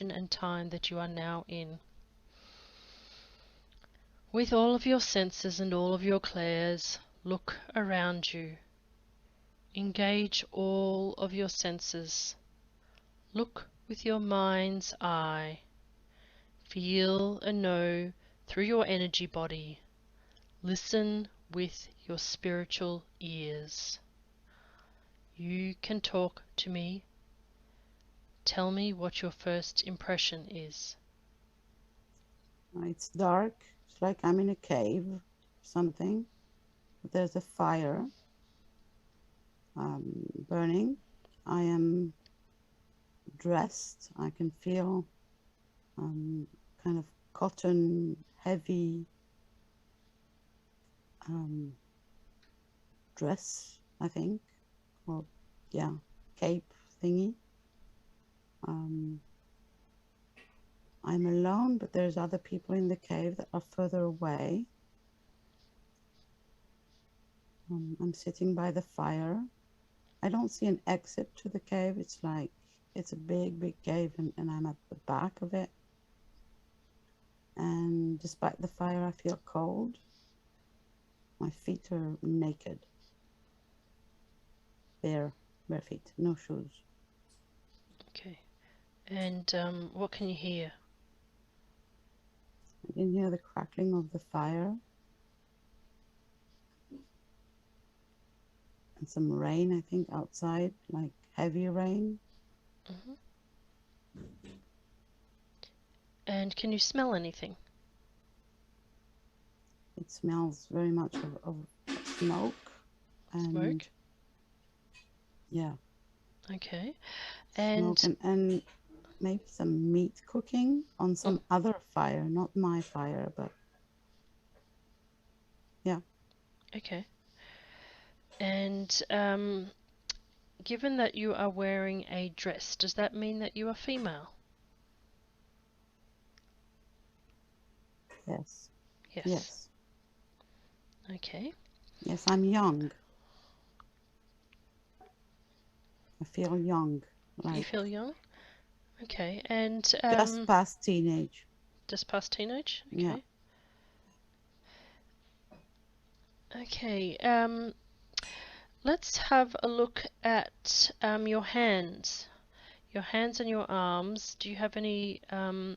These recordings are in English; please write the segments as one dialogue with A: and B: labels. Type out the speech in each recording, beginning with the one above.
A: and time that you are now in. With all of your senses and all of your clairs, look around you. Engage all of your senses. Look with your mind's eye. Feel and know through your energy body. Listen with your spiritual ears. You can talk to me. Tell me what your first impression is.
B: It's dark. It's like I'm in a cave or something. There's a fire burning. I am dressed. I can feel kind of cotton, heavy dress, I think, or yeah, cape thingy. I'm alone, but there's other people in the cave that are further away. I'm sitting by the fire. I don't see an exit to the cave. It's like it's a big, big cave, and I'm at the back of it. And despite the fire, I feel cold. My feet are naked, bare feet, no shoes.
A: Okay. And what can you hear?
B: I can hear the crackling of the fire and some rain, I think, outside, like heavy rain.
A: Mm-hmm. And can you smell anything?
B: It smells very much of smoke and
A: Smoke?
B: yeah,
A: Okay.
B: smoke
A: And
B: and maybe some meat cooking on
A: mm,
B: some other fire, not my fire, but yeah.
A: okay. And given that you are wearing a dress, does that mean that you are female?
B: Yes,
A: Yes.
B: yes,
A: Okay.
B: yes, I'm young. I feel young,
A: You
B: like
A: feel young? Okay. And
B: just past teenage.
A: just past teenage?
B: Yeah.
A: Okay. Okay. Let's have a look at your hands. Your hands and your arms. Do you have any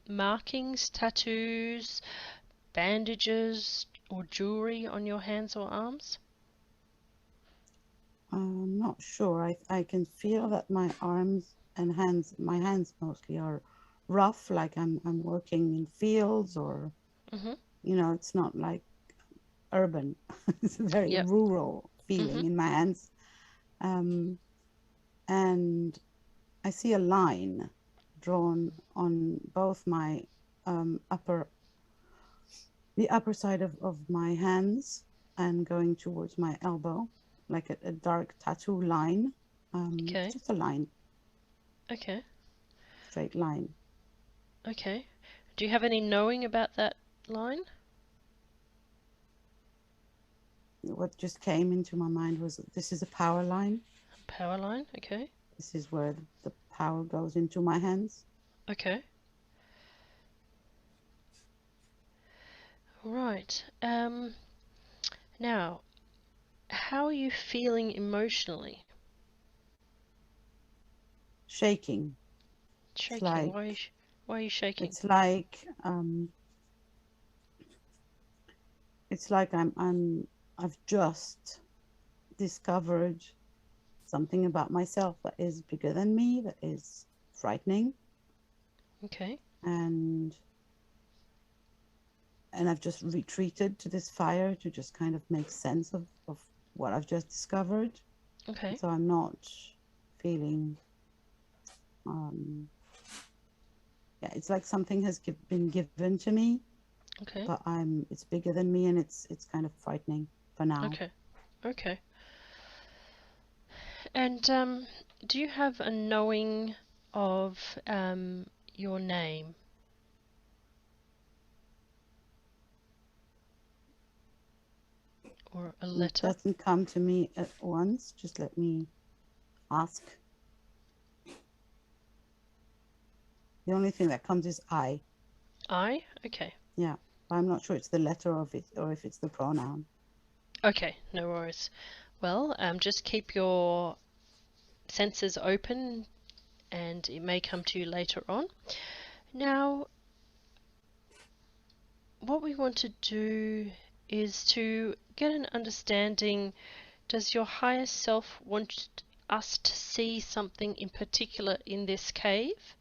A: markings, tattoos, bandages, or jewelry on your hands or arms?
B: I'm not sure. I can feel that my arms and hands, my hands mostly are rough, like I'm working in fields or,
A: Mm-hmm.
B: it's not like urban. It's a very
A: Yep.
B: rural
A: Mm-hmm.
B: feeling in my hands. Um, and I see a line drawn on both my the upper side of my hands and going towards my elbow, like a dark tattoo line.
A: Okay.
B: Just a line,
A: Okay.
B: straight line.
A: Okay. Do you have any knowing about that line?
B: What just came into my mind was this is a power line.
A: Power line? Okay.
B: This is where the power goes into my hands.
A: Okay. Right. Now, how are you feeling emotionally?
B: Shaking. It's
A: Shaking.
B: like
A: Why are you shaking?
B: it's like um, it's like I've just discovered something about myself that is bigger than me, that is frightening,
A: Okay.
B: and I've just retreated to this fire to just kind of make sense of what I've just discovered.
A: Okay.
B: So I'm not feeling um yeah, it's like something has been given to me,
A: Okay.
B: but it's bigger than me, and it's kind of frightening for now.
A: Okay. Okay. And do you have a knowing of your name or a
B: It
A: letter?
B: doesn't come to me at once. Just let me ask. The only thing that comes is I.
A: I? Okay.
B: Yeah, but I'm not sure it's the letter of it or if it's the pronoun.
A: Okay, no worries. Well, just keep your senses open and it may come to you later on. Now, what we want to do is to get an understanding. Does your higher self want us to see something in particular in this cave?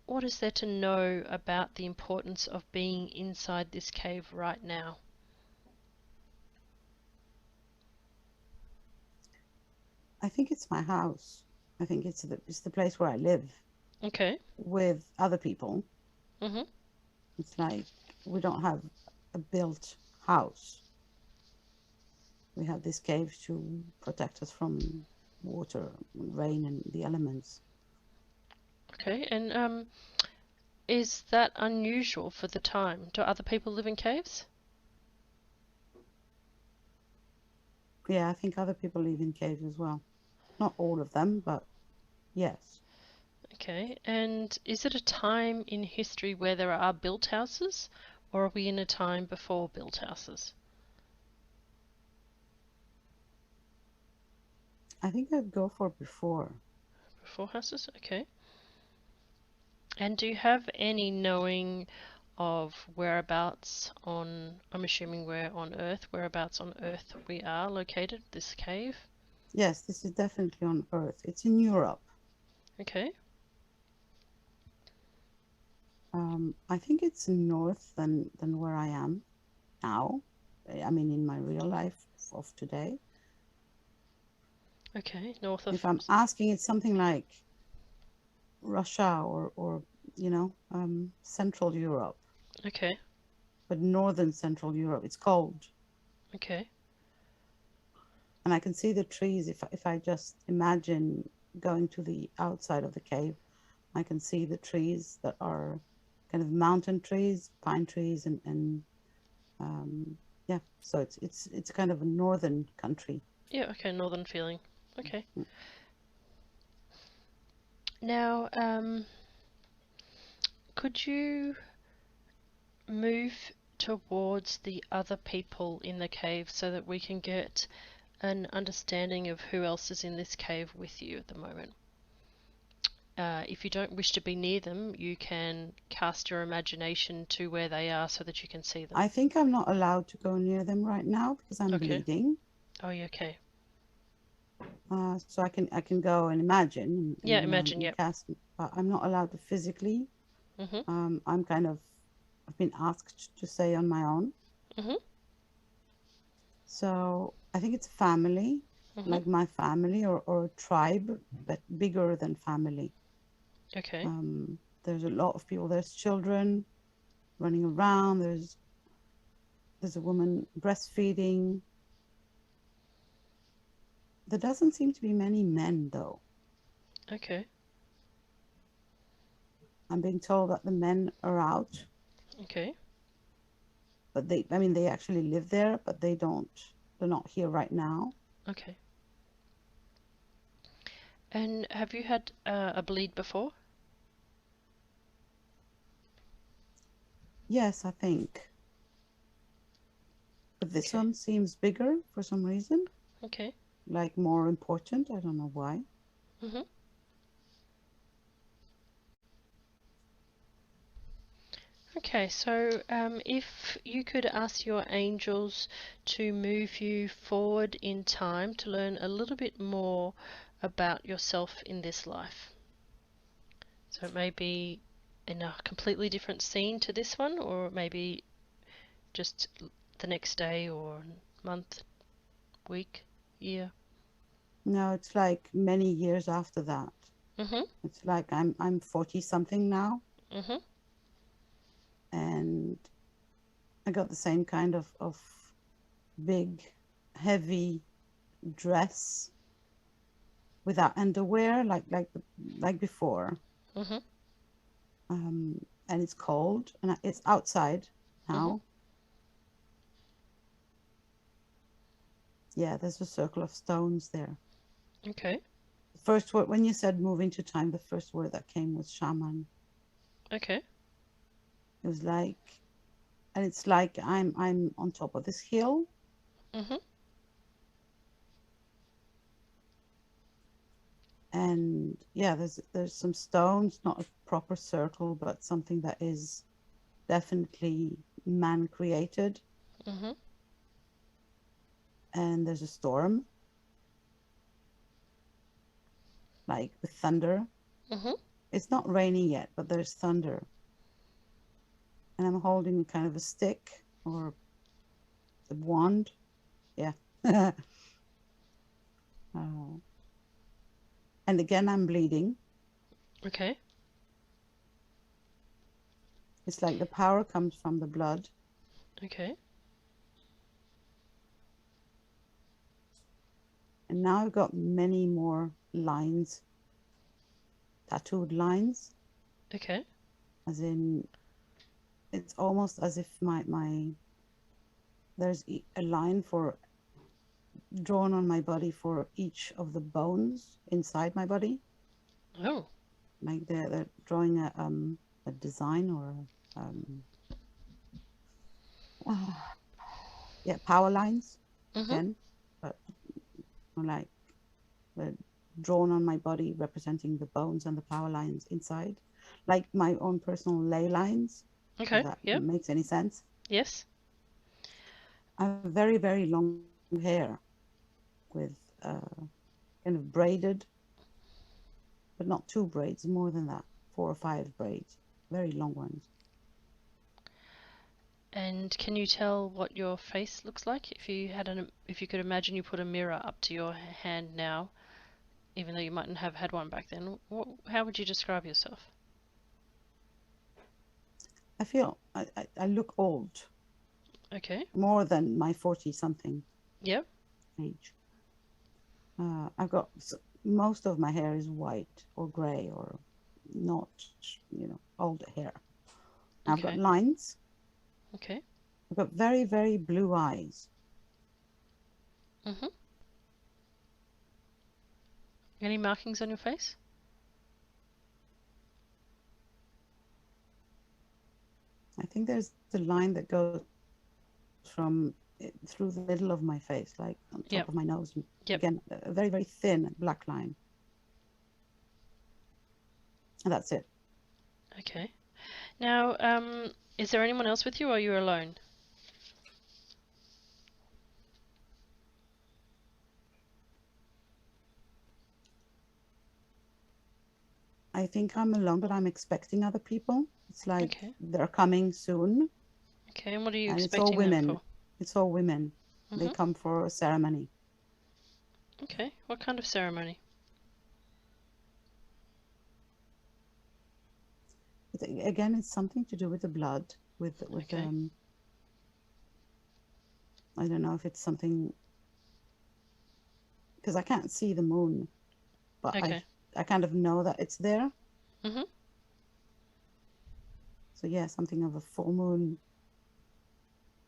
A: What is there to know about the importance of being inside this cave right now?
B: I think it's my house. I think it's the place where I live
A: Okay.
B: with other people.
A: Mhm.
B: It's like we don't have a built house. We have this cave to protect us from water, rain, and the elements.
A: Okay. And is that unusual for the time? Do other people live in caves?
B: Yeah, I think other people live in caves as well. Not all of them, but yes.
A: Okay. And is it a time in history where there are built houses, or are we in a time before built houses?
B: I think I'd go for before.
A: Before houses? Okay. And do you have any knowing of whereabouts on, I'm assuming we're on Earth, whereabouts on Earth we are located, this cave?
B: Yes, this is definitely on Earth. It's in Europe.
A: Okay.
B: I think it's north than where I am now. I mean, in my real life of today.
A: Okay. North of.
B: If I'm asking, it's something like Russia or Central Europe,
A: Okay.
B: but northern Central Europe. It's cold,
A: Okay.
B: and I can see the trees. If I just imagine going to the outside of the cave, I can see the trees that are kind of mountain trees, pine trees, and yeah. So it's kind of a northern country.
A: Yeah. Okay. Northern feeling. Okay. Now, could you move towards the other people in the cave so that we can get an understanding of who else is in this cave with you at the moment? If you don't wish to be near them, you can cast your imagination to where they are so that you can see them.
B: I think I'm not allowed to go near them right now because I'm
A: Okay.
B: bleeding.
A: Oh, yeah, okay.
B: So I can go and imagine
A: Yeah, imagine,
B: and
A: yep.
B: cast, but I'm not allowed to physically.
A: Mhm.
B: I've been asked to stay on my own.
A: Mhm.
B: So I think it's family,
A: Mhm.
B: like my family or a tribe, but bigger than family.
A: Okay.
B: There's a lot of people. There's children running around. There's a woman breastfeeding. There doesn't seem to be many men though.
A: Okay.
B: I'm being told that the men are out,
A: Okay.
B: but they actually live there, but they're not here right now.
A: Okay. And have you had a bleed before?
B: Yes, I think. But this
A: Okay.
B: one seems bigger for some reason,
A: Okay.
B: like more important. I don't know why.
A: Mhm. Okay, so if you could ask your angels to move you forward in time to learn a little bit more about yourself in this life. So it may be in a completely different scene to this one, or maybe just the next day or month, week, year.
B: No, it's like many years after that.
A: Mhm.
B: It's like I'm 40 something now,
A: Mhm.
B: and I got the same kind of big, heavy dress without underwear, like before.
A: Mhm.
B: And it's cold, and it's outside
A: Mhm.
B: now. Yeah, there's a circle of stones there.
A: Okay.
B: first word, when you said move into time, the first word that came was shaman.
A: Okay.
B: It was like, and it's like I'm on top of this hill,
A: Mhm.
B: and yeah, there's some stones, not a proper circle, but something that is definitely man created.
A: Mhm.
B: And there's a storm, like with thunder.
A: Mhm.
B: It's not raining yet, but there's thunder. And I'm holding kind of a stick or a wand. Yeah. uh, and again, I'm bleeding.
A: Okay.
B: It's like the power comes from the blood.
A: Okay.
B: And now I've got many more lines, tattooed lines,
A: Okay.
B: as in, it's almost as if there's a line for drawn on my body for each of the bones inside my body.
A: Oh.
B: Like they're drawing a design or um, yeah, power lines
A: Mhm.
B: again, but like they're drawn on my body representing the bones and the power lines inside, like my own personal ley lines, if
A: Okay.
B: that
A: Yep.
B: makes any sense.
A: Yes.
B: I have very, very long hair with kind of braided, but not two braids, more than that, four or five braids, very long ones.
A: And can you tell what your face looks like if you had if you could imagine you put a mirror up to your hand now, even though you mightn't have had one back then? How would you describe yourself?
B: I feel I look old,
A: Okay.
B: more than my 40 something
A: Yep.
B: age. I've got most of my hair is white or gray or not, old hair. I've got
A: Okay.
B: lines.
A: Okay.
B: I've got very, very blue eyes.
A: Mhm. Any markings on your face?
B: I think there's the line that goes from through the middle of my face, like on top
A: Yep.
B: of my nose.
A: Yep.
B: Again, a very, very thin black line. And that's it.
A: Okay. Now, is there anyone else with you, or are you alone?
B: I think I'm alone, but I'm expecting other people. It's like
A: Okay.
B: they're coming soon,
A: Okay. And what are you
B: and it's all
A: expecting them
B: women.
A: for?
B: It's all women. They
A: Mhm.
B: come for a ceremony.
A: Okay. What kind of ceremony?
B: Again, it's something to do with the blood, with
A: Okay.
B: I don't know if it's something, because I can't see the moon, but I
A: Okay.
B: I kind of know that it's there.
A: Mhm.
B: So yeah, something of a full moon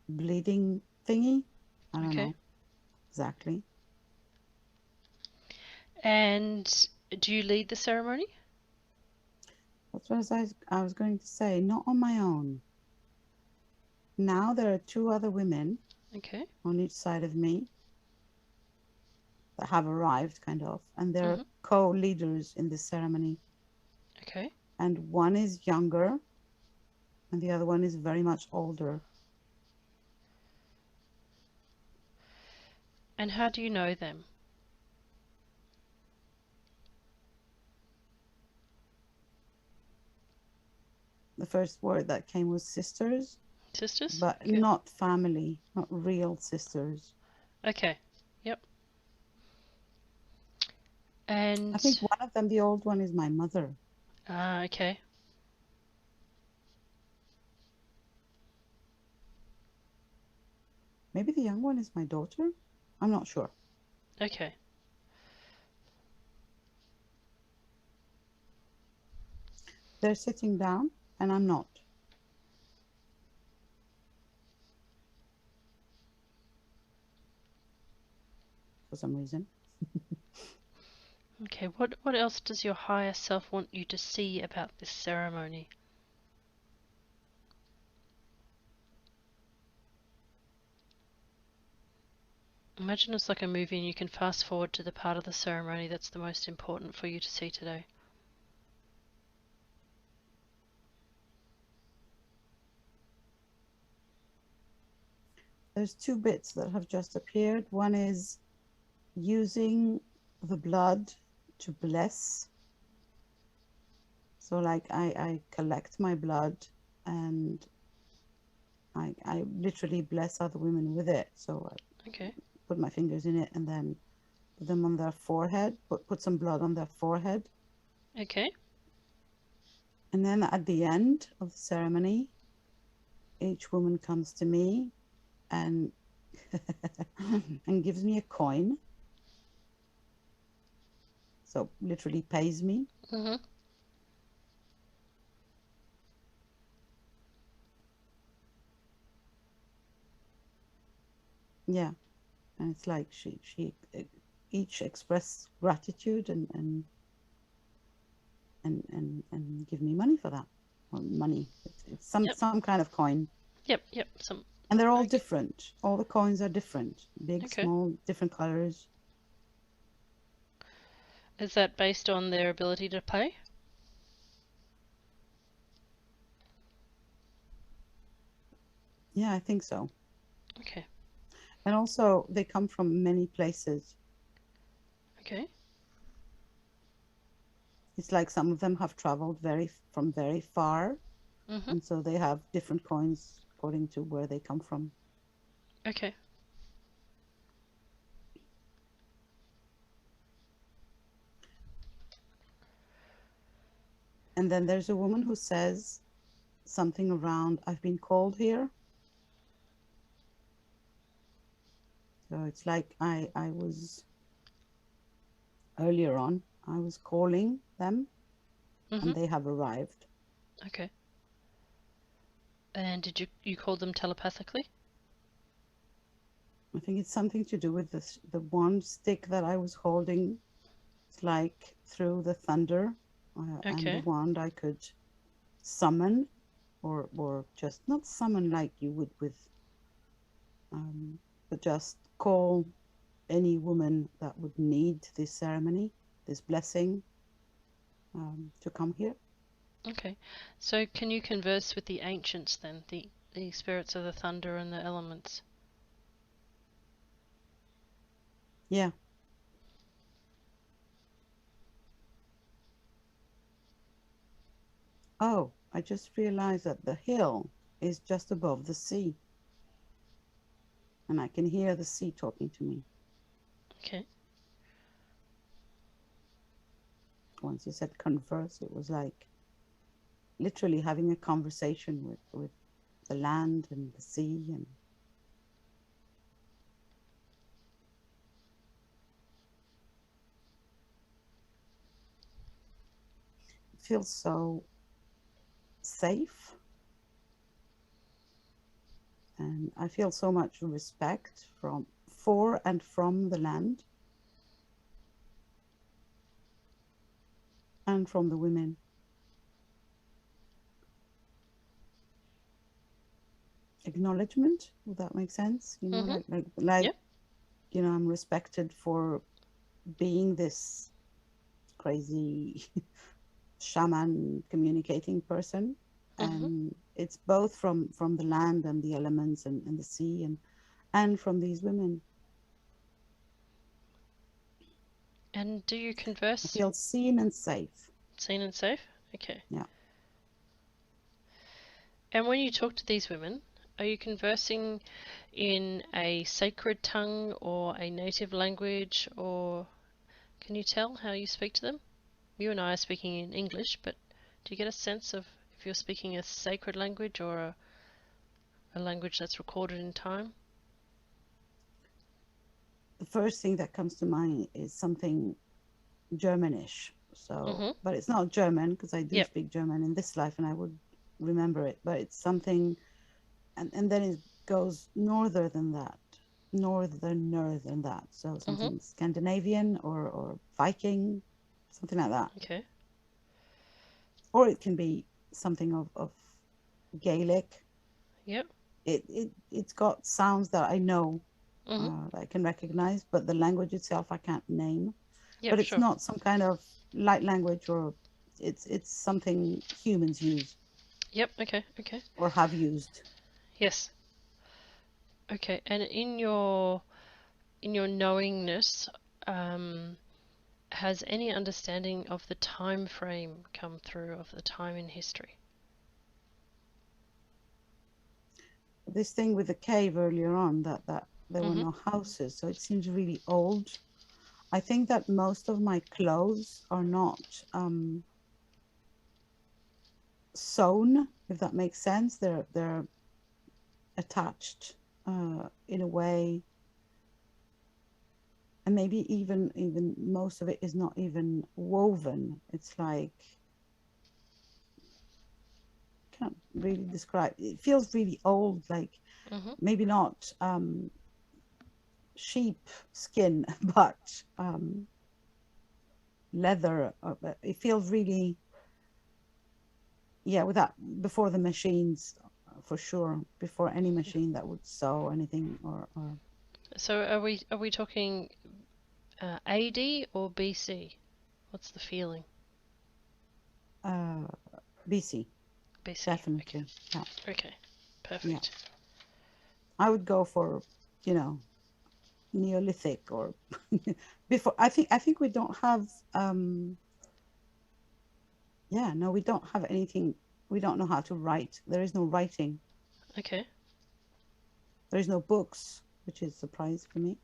B: bleeding thingy. I don't
A: Okay.
B: know exactly.
A: And do you lead the ceremony?
B: That's what I was going to say. Not on my own. Now there are two other women
A: Okay.
B: on each side of me that have arrived, kind of, and they're
A: Mhm.
B: co-leaders in this ceremony.
A: Okay.
B: And one is younger, and the other one is very much older.
A: And how do you know them?
B: The first word that came was sisters,
A: Sisters?
B: but
A: Okay.
B: not family, not real sisters.
A: Okay. Yep.
B: I
A: And
B: think one of them, the old one, is my mother.
A: okay.
B: Maybe the young one is my daughter. I'm not sure.
A: Okay.
B: They're sitting down, and I'm not for some reason.
A: Okay, what else does your higher self want you to see about this ceremony? Imagine it's like a movie and you can fast forward to the part of the ceremony that's the most important for you to see today.
B: There's two bits that have just appeared. One is using the blood to bless. So like I collect my blood and I literally bless other women with it. So I
A: Okay.
B: put my fingers in it and then put them on their forehead, put some blood on their forehead.
A: Okay.
B: And then at the end of the ceremony, each woman comes to me and and gives me a coin. So literally pays me.
A: Mhm.
B: Yeah. And it's like she each express gratitude and give me money for that. Well, money. It's
A: Yep.
B: some kind of coin.
A: Yep. Yep. Some.
B: And they're all
A: Okay.
B: different. All the coins are different. Big,
A: Okay.
B: small, different colors.
A: Is that based on their ability to pay?
B: Yeah, I think so.
A: Okay.
B: And also they come from many places.
A: Okay.
B: It's like some of them have traveled from very far,
A: Mhm.
B: and so they have different coins according to where they come from.
A: Okay.
B: And then there's a woman who says something around, I've been called here. So it's like I was earlier on, I was calling them and
A: Mhm.
B: they have arrived.
A: Okay. And did you call them telepathically?
B: I think it's something to do with this, the one stick that I was holding. It's like through the thunder and the
A: Okay.
B: wand I could summon or just not summon like you would with, um, but just call any woman that would need this ceremony, this blessing, to come here.
A: Okay. So can you converse with the ancients then, the spirits of the thunder and the elements?
B: Yeah. Oh, I just realized that the hill is just above the sea, and I can hear the sea talking to me.
A: Okay.
B: Once you said converse, it was like literally having a conversation with the land and the sea, and it feels so safe. And I feel so much respect for and from the land and from the women. Acknowledgement, would that make sense?
A: Mhm.
B: Like
A: Yep.
B: I'm respected for being this crazy shaman communicating person.
A: Mhm.
B: And it's both from the land and the elements and the sea and from these women.
A: And do you
B: I
A: converse
B: feel seen and safe.
A: seen and safe? Okay.
B: Yeah.
A: And when you talk to these women, are you conversing in a sacred tongue or a native language, or can you tell how you speak to them? You and I are speaking in English, but do you get a sense of if you're speaking a sacred language or a language that's recorded in time?
B: The first thing that comes to mind is something Germanish. So,
A: Mm-hmm.
B: but it's not German because I do
A: Yep.
B: speak German in this life and I would remember it. But it's something, and then it goes northerner than that. So
A: Mm-hmm.
B: something Scandinavian or Viking. something like that.
A: Okay.
B: Or it can be something of Gaelic.
A: Yep.
B: It's got sounds that I know,
A: Mhm.
B: that I can recognize, but the language itself I can't name.
A: Yep.
B: But it's
A: Sure.
B: not some kind of light language, or it's something humans use
A: Yep. Okay. Okay.
B: or have used.
A: Yes. Okay. And in your knowingness, um, has any understanding of the time frame come through of the time in history?
B: This thing with the cave earlier on, that there were
A: Mhm.
B: no houses, so it seems really old. I think that most of my clothes are not sewn, if that makes sense. They're attached in a way, and maybe even most of it is not even woven. It's like, can't really describe. It feels really old, like
A: Mhm.
B: maybe not sheep skin, but leather. It feels really, yeah, without, before the machines, for sure, before any machine that would sew anything, or
A: So are we talking AD or BC? What's the feeling?
B: uh, BC,
A: BC. Okay.
B: definitely. Yeah,
A: Okay.
B: yeah.
A: Perfect.
B: I would go for, you know, Neolithic or before. I think we don't have. Yeah, no, we don't have anything. We don't know how to write. There is no writing.
A: Okay.
B: There is no books, which is a surprise for me.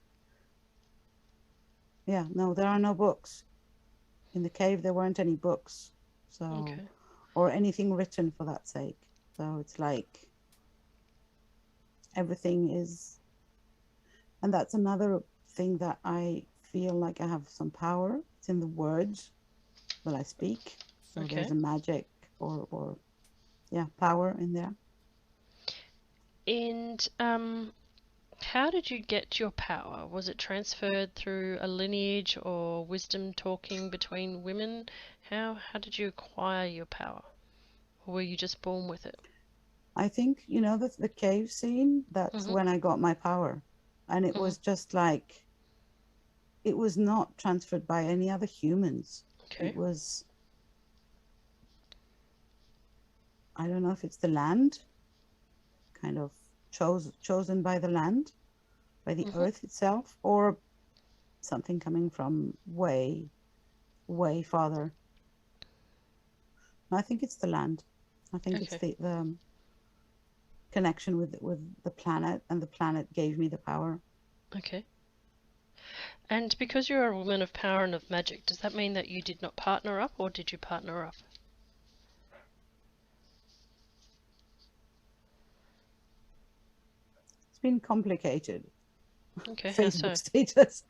B: Yeah, no, there are no books. In the cave, there weren't any books, so,
A: Okay.
B: or anything written for that sake. So it's like everything is, and that's another thing that I feel like I have some power. It's in the words that I speak. So there's
A: Okay.
B: a magic, or yeah, power in there.
A: And how did you get your power? Was it transferred through a lineage or wisdom talking between women? How did you acquire your power? Or were you just born with it?
B: I think, the cave scene, that's
A: Mhm.
B: when I got my power. And it
A: Mhm.
B: was just like, it was not transferred by any other humans. It
A: Okay.
B: was, I don't know if it's the land, kind of chosen by the land, by the
A: Mhm.
B: earth itself, or something coming from way, way farther. I think it's the land. I think it's
A: Okay.
B: the connection with the planet, and the planet gave me the power.
A: Okay. And because you're a woman of power and of magic, does that mean that you did not partner up or did you partner up?
B: It's been complicated.
A: Okay, how
B: Facebook
A: so?
B: status.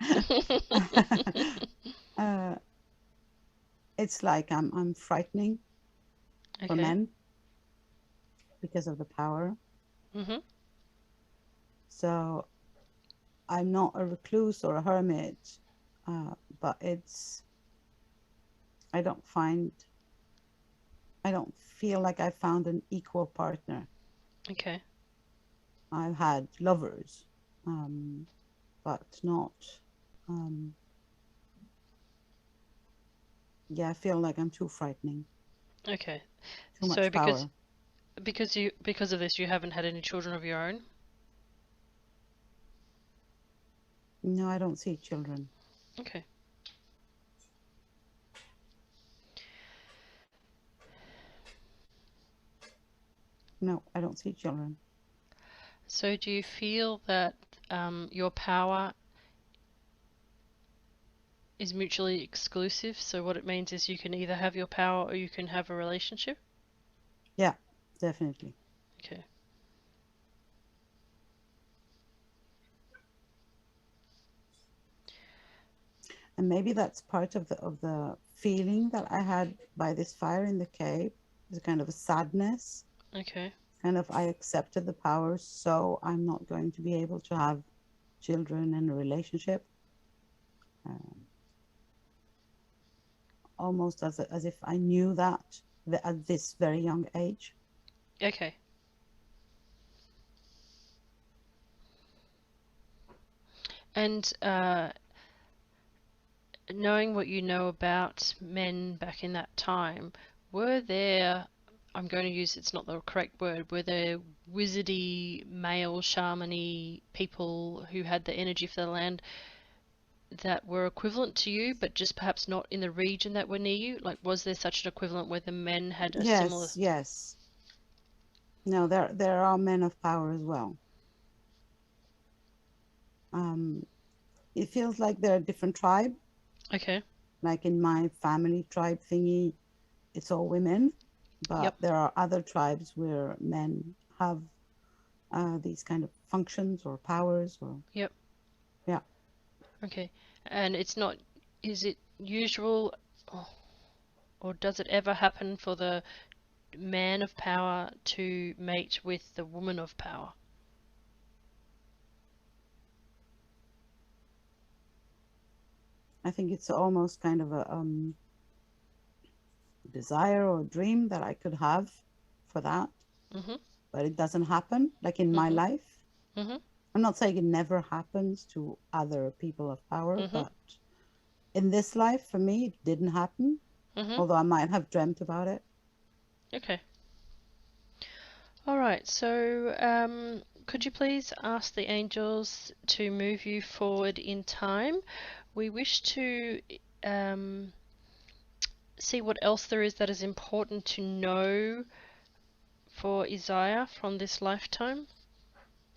B: uh, it's like I'm frightening for
A: Okay.
B: men because of the power.
A: Mhm.
B: So I'm not a recluse or a hermit, but I don't find, I don't feel like I found an equal partner.
A: Okay.
B: I've had lovers, um, but not. Um, yeah, I feel like I'm too frightening,
A: Okay.
B: too
A: So
B: much
A: because
B: power.
A: because of this you haven't had any children of your own?
B: No, I don't see children.
A: Okay.
B: No, I don't see children.
A: So do you feel that your power is mutually exclusive? So what it means is you can either have your power or you can have a relationship?
B: Yeah, definitely.
A: Okay.
B: And maybe that's part of the feeling that I had by this fire in the cave. It's kind of a sadness,
A: Okay.
B: kind of, I accepted the power, so I'm not going to be able to have children and a relationship. Um, almost as if I knew that at this very young age.
A: Okay. And knowing what you know about men back in that time, were there, I'm going to use, it's not the correct word, were there wizardy, male, shamany people who had the energy for the land that were equivalent to you, but just perhaps not in the region that were near you? Like, was there such an equivalent where the men had a similar...
B: Yes, yes. No, there are men of power as well. Um, it feels like they're a different tribe.
A: Okay.
B: Like in my family tribe thingy, it's all women, but
A: Yep.
B: there are other tribes where men have these kind of functions or powers or
A: Yep.
B: yeah.
A: Okay. And it's not, is it usual, or does it ever happen for the man of power to mate with the woman of power?
B: I think it's almost kind of a desire or dream that I could have for that,
A: Mhm.
B: but it doesn't happen. Like in my
A: Mhm.
B: life,
A: Mhm.
B: I'm not saying it never happens to other people of power,
A: Mhm.
B: but in this life, for me, it didn't happen,
A: Mhm.
B: although I might have dreamt about it.
A: Okay. All right. So, could you please ask the angels to move you forward in time? We wish to um, see what else there is that is important to know for Isaiah from this lifetime.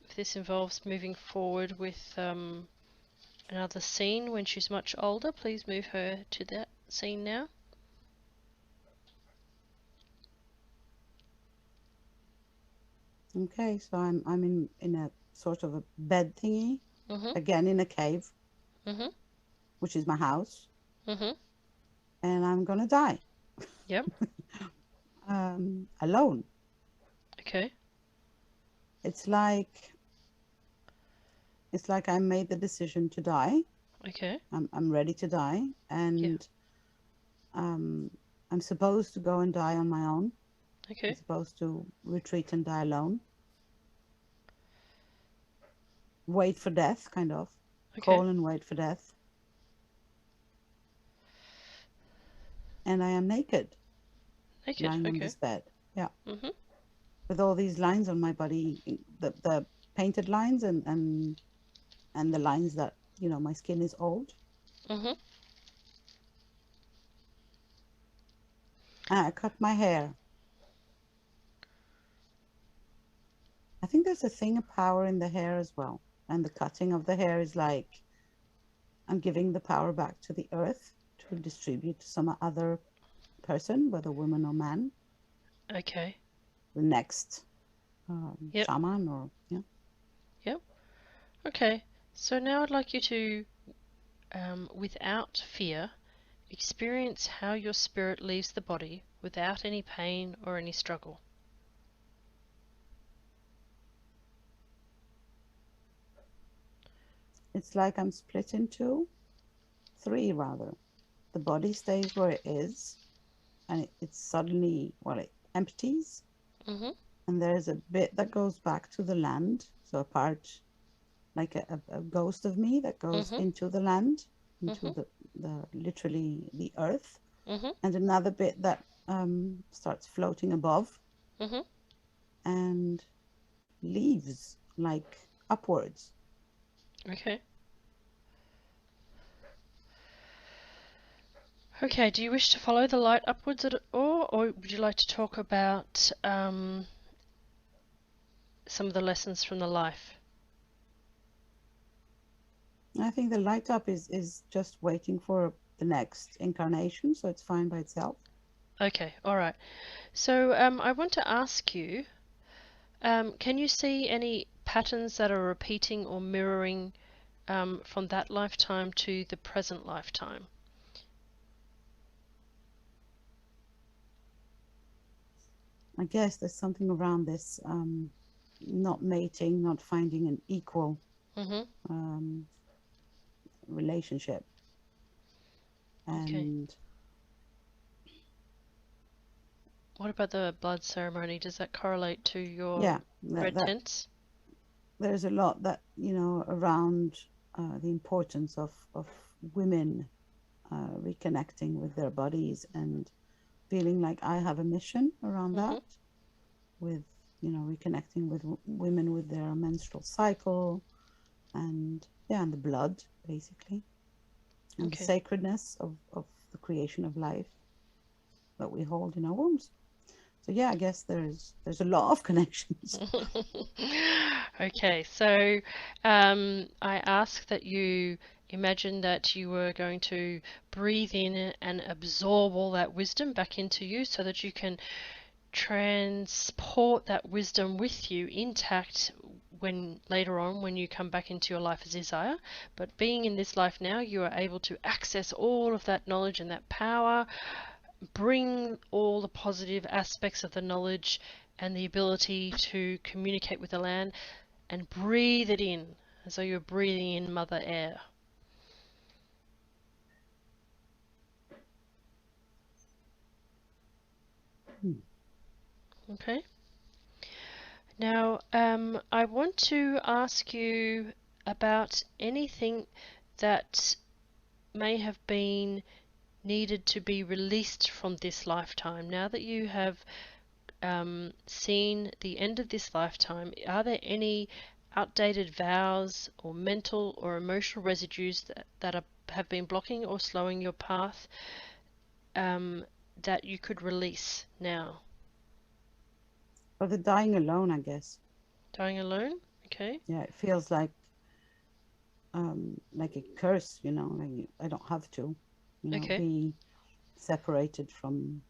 A: If this involves moving forward with another scene when she's much older, please move her to that scene now.
B: Okay, so I'm in a sort of a bed thingy,
A: Mhm.
B: again in a cave,
A: Mhm.
B: which is my house,
A: Mhm.
B: and I'm gonna die
A: Yep.
B: alone.
A: Okay.
B: It's like I made the decision to die.
A: Okay.
B: I'm ready to die,
A: Yeah.
B: and um, I'm supposed to go and die on my own. I'm
A: Okay.
B: supposed to retreat and die alone, wait for death, kind of
A: Okay.
B: call and wait for death, and I am naked,
A: Naked.
B: lying on
A: Okay.
B: this bed. Yeah,
A: Mhm.
B: with all these lines on my body, the painted lines and the lines that my skin is old.
A: Mhm.
B: And I cut my hair. I think there's a thing of power in the hair as well. And the cutting of the hair is like I'm giving the power back to the earth to distribute to some other person, whether woman or man,
A: Okay.
B: the next
A: Yep.
B: shaman or yeah.
A: Yep. Okay. So now I'd like you to, without fear, experience how your spirit leaves the body without any pain or any struggle.
B: It's like I'm split in two, three rather. The body stays where it is, and it's suddenly, well, it empties,
A: Mhm.
B: and there's a bit that goes back to the land. So a part, like a ghost of me that goes
A: Mhm.
B: into the land, into
A: Mhm.
B: the literally the earth,
A: Mhm.
B: and another bit that starts floating above
A: Mhm.
B: and leaves like upwards.
A: Okay. Okay. Do you wish to follow the light upwards at all, or would you like to talk about some of the lessons from the life?
B: I think the light up is just waiting for the next incarnation, so it's fine by itself.
A: Okay. All right. So I want to ask you, can you see any patterns that are repeating or mirroring from that lifetime to the present lifetime?
B: I guess there's something around this not mating, not finding an equal
A: Mhm.
B: um, relationship,
A: Okay.
B: and
A: What about the blood ceremony? Does that correlate to your
B: Yeah,
A: red tents?
B: there's a lot that, around the importance of women reconnecting with their bodies and feeling like I have a mission around
A: Mm-hmm.
B: that, with, reconnecting with women with their menstrual cycle, and yeah, and the blood, basically, and the
A: Okay.
B: sacredness of the creation of life that we hold in our wombs. So yeah, I guess there's a lot of connections.
A: Okay, so I ask that you imagine that you were going to breathe in and absorb all that wisdom back into you so that you can transport that wisdom with you intact when later on when you come back into your life as Isaiah. But being in this life now, you are able to access all of that knowledge and that power, bring all the positive aspects of the knowledge and the ability to communicate with the land and breathe it in as though you're breathing in Mother Air.
B: Hmm.
A: Okay. Now, I want to ask you about anything that may have been needed to be released from this lifetime. Now that you have seen the end of this lifetime, are there any outdated vows or mental or emotional residues that have been blocking or slowing your path that you could release now?
B: Or the dying alone, I guess.
A: Dying alone? Okay.
B: Yeah, it feels like a curse, like I don't have to,
A: Okay.
B: be separated from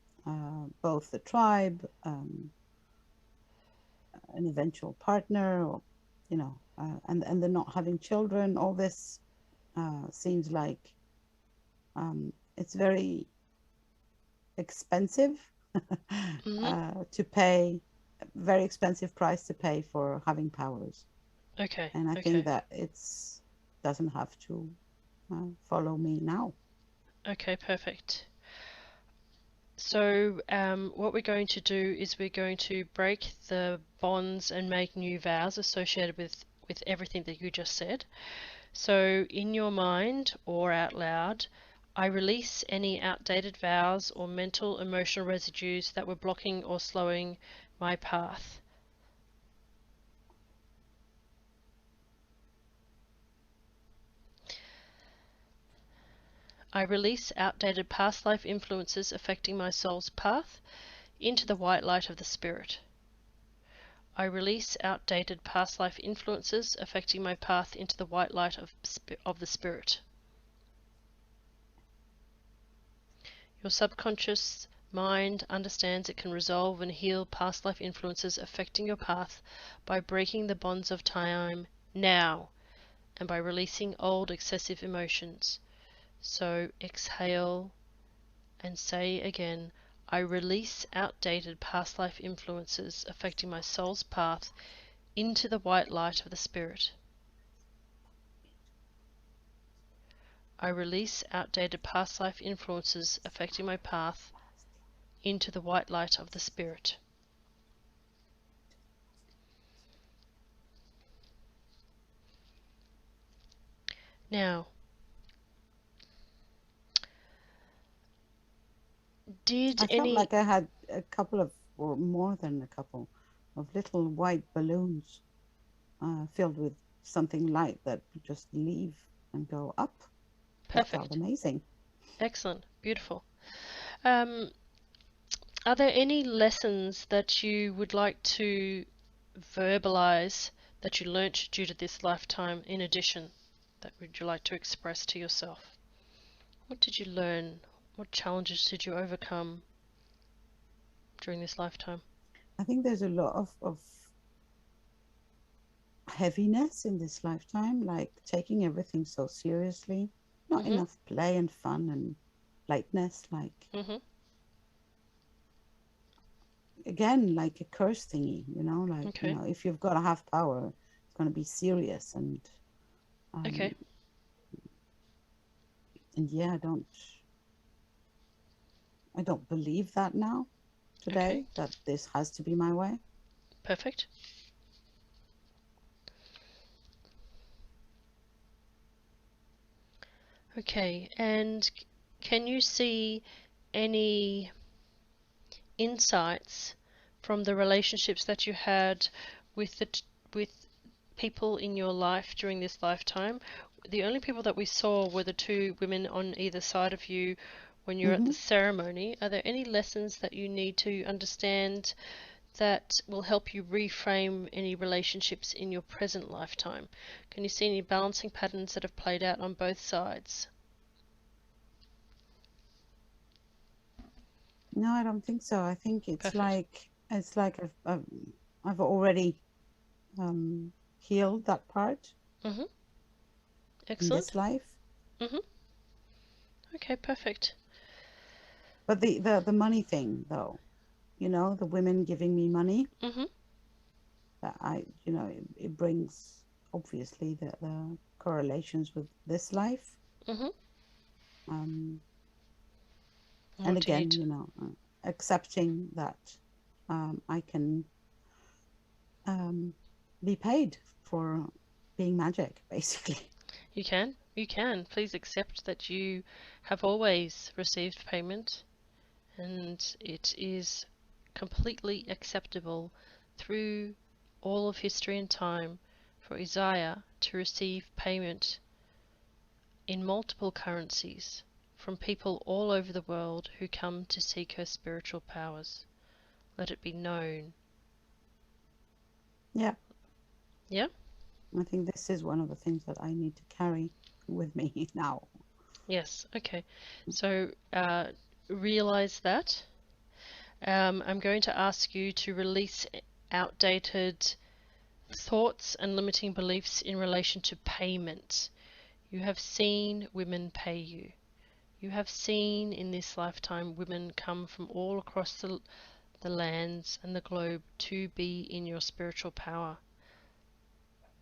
B: both the tribe, an eventual partner, or and the not having children. All this seems like it's very expensive
A: Mhm.
B: to pay, very expensive price to pay for having powers.
A: Okay.
B: And I think
A: Okay.
B: that it's doesn't have to follow me now.
A: Okay, perfect. So, what we're going to do is we're going to break the bonds and make new vows associated with everything that you just said. So, in your mind or out loud, I release any outdated vows or mental emotional residues that were blocking or slowing my path. I release outdated past life influences affecting my soul's path into the white light of the Spirit. I release outdated past life influences affecting my path into the white light of the Spirit. Your subconscious mind understands it can resolve and heal past life influences affecting your path by breaking the bonds of time now and by releasing old excessive emotions. So exhale and say again, I release outdated past life influences affecting my soul's path into the white light of the Spirit. I release outdated past life influences affecting my path into the white light of the Spirit. Now, did
B: I felt
A: any...
B: like I had a couple of, or more than a couple, of little white balloons filled with something light that would just leave and go up. That felt
A: Perfect.
B: amazing.
A: Excellent. Beautiful. Um, are there any lessons that you would like to verbalize that you learnt due to this lifetime in addition that would you like to express to yourself? What did you learn? What challenges did you overcome during this lifetime?
B: I think there's a lot of heaviness in this lifetime, like taking everything so seriously, not
A: Mm-hmm.
B: enough play and fun and lightness, like
A: Mm-hmm.
B: again, like a curse thingy, like,
A: Okay.
B: if you've got to have power, it's going to be serious. Um,
A: Okay.
B: and yeah, I don't believe that now, today
A: Okay,
B: that this has to be my way.
A: perfect. Okay, and can you see any insights from the relationships that you had with with people in your life during this lifetime? The only people that we saw were the two women on either side of you when you're at the
B: Hmm.
A: ceremony. Are there any lessons that you need to understand that will help you reframe any relationships in your present lifetime? Can you see any balancing patterns that have played out on both sides?
B: No, I don't think so. I think
A: Perfect.
B: it's like I've already healed that part
A: Mhm.
B: in this
A: Excellent.
B: life.
A: Mhm. Okay, perfect.
B: But the money thing, though, the women giving me money,
A: Mhm.
B: that it brings obviously the correlations with this life.
A: Mhm.
B: Um,
A: Oh,
B: and again,
A: indeed.
B: accepting that I can um, be paid for being magic, basically.
A: You can. You can. Please accept that you have always received payment, and it is completely acceptable through all of history and time for Isaiah to receive payment in multiple currencies from people all over the world who come to seek her spiritual powers. Let it be known.
B: Yeah,
A: Yeah?
B: I think this is one of the things that I need to carry with me now.
A: Yes. Okay. So realize that. I'm going to ask you to release outdated thoughts and limiting beliefs in relation to payment. You have seen women pay you. You have seen in this lifetime women come from all across the lands and the globe to be in your spiritual power.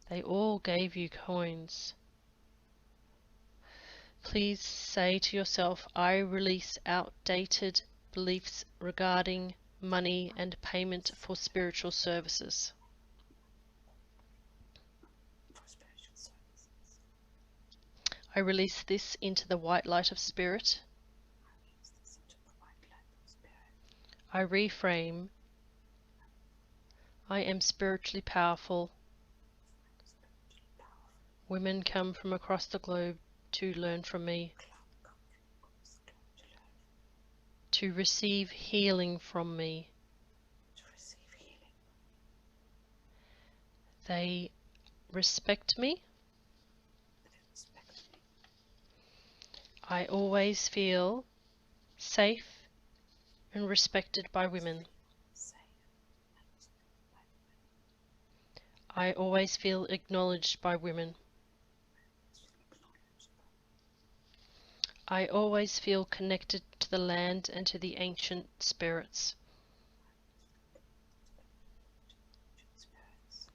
A: They all gave you coins. Please say to yourself, I release outdated beliefs regarding money and payment for spiritual services.
B: For spiritual services.
A: I release this into the white light of spirit.
B: Release this into the white light of spirit.
A: I reframe, I am spiritually powerful.
B: Spiritually powerful.
A: Women come from across the globe to learn from me,
B: Cloud come from across the globe to learn,
A: to receive healing from me.
B: to receive healing.
A: They respect me.
B: They respect me.
A: I always feel safe and respected by women.
B: Safe and respected by women.
A: I always feel acknowledged by women.
B: Acknowledged by
A: I always feel connected to the land and to the ancient spirits.
B: ancient spirits.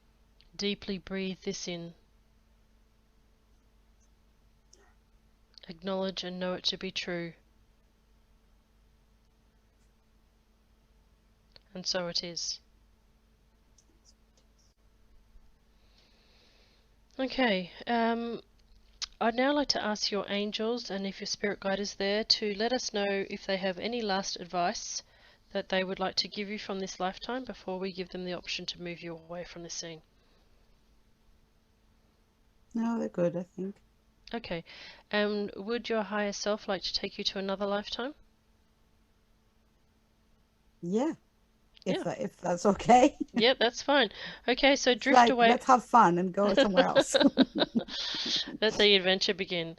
A: Deeply breathe this in. Acknowledge and know it to be true. And so it is. Okay, I'd now like to ask your angels and if your spirit guide is there to let us know if they have any last advice that they would like to give you from this lifetime before we give them the option to move you away from the scene.
B: No, they're good, I think.
A: Okay, and would your higher self like to take you to another lifetime?
B: Yeah,
A: Yeah.
B: if that's okay.
A: Yep, that's fine. Okay, so
B: It's
A: drift
B: like
A: away.
B: let's have fun and go somewhere else.
A: Let the adventure begin.